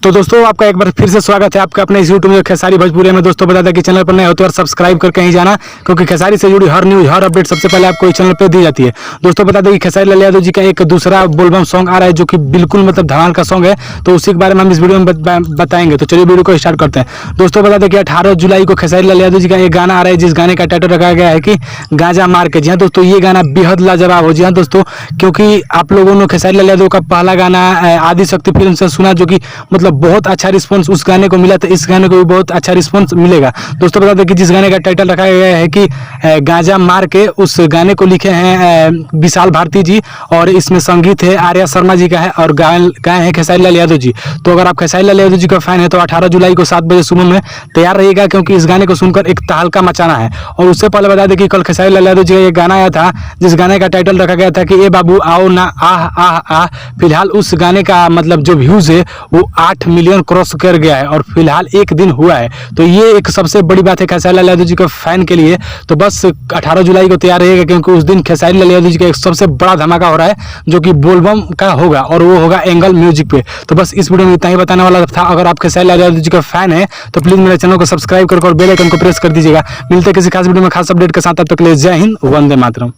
तो दोस्तों आपका एक बार फिर से स्वागत है आपका अपने इस यूट्यूब में खेसारी भोजपुरी में। दोस्तों बता दें कि चैनल पर नए हो तो सब्सक्राइब करके ही जाना, क्योंकि खेसारी से जुड़ी हर न्यूज़ हर अपडेट सबसे पहले आपको इस चैनल पर दी जाती है। दोस्तों बता दें कि खेसारी लाल यादव जी का एक दूसरा बोलबम सॉन्ग आ रहा है जो कि बिल्कुल मतलब धमाल का सॉन्ग है, तो उसी के बारे में हम इस वीडियो में बताएंगे। तो चलिए वीडियो को स्टार्ट करते हैं। दोस्तों बता दें कि 18 जुलाई को खेसारी लाल यादव जी का एक गाना आ रहा है जिस गाने का टाइटल रखा गया है कि गांजा मार के। जी हाँ दोस्तों, ये गाना बेहद लाजवाब हो। जी हाँ दोस्तों, क्योंकि आप लोगों ने खेसारी लाल यादव का पहला गाना आदि शक्ति फिल्म से सुना, जो कि मतलब बहुत अच्छा रिस्पॉन्स उस गाने को मिला, तो इस गाने को भी बहुत अच्छा रिस्पॉन्स मिलेगा। दोस्तों बता दें कि जिस गाने का टाइटल रखा गया है कि गांजा मार के, उस गाने को लिखे हैं विशाल भारती जी और इसमें संगीत है आर्या शर्मा जी का है और गाए हैं खेसारी लाल यादव जी। तो अगर आप खेसारी लाल यादव जी का फैन है तो 18 जुलाई को 7 बजे सुबह में तैयार रहिएगा, क्योंकि इस गाने को सुनकर एक तहलका मचाना है। और उससे पहले बता दें कि कल खेसारी लाल यादव जी का एक गाना आया था जिस गाने का टाइटल रखा गया था कि ए बाबू आओ ना आह आह आह। फिलहाल उस गाने का मतलब जो व्यूज है वो 8 मिलियन क्रॉस कर गया है और फिलहाल एक दिन हुआ है। तो ये एक सबसे बड़ी बात है खेसारी लाल यादव जी के फैन के लिए। तो बस 18 जुलाई को तैयार रहेगा, क्योंकि उस दिन खेसारी लाल यादव जी का एक सबसे बड़ा धमाका हो रहा है जो कि बोलबम का होगा और वो होगा एंगल म्यूजिक पे। तो बस इस वीडियो में इतना ही बताने वाला था। अगर आप खेसारी लाल यादव जी का फैन है तो प्लीज मेरे चैनल को सब्सक्राइब करके और बेल आइकन को प्रेस कर दीजिएगा। मिलते हैं किसी खास वीडियो में खास अपडेट के साथ, तब तक के लिए जय हिंद, वंदे मातरम।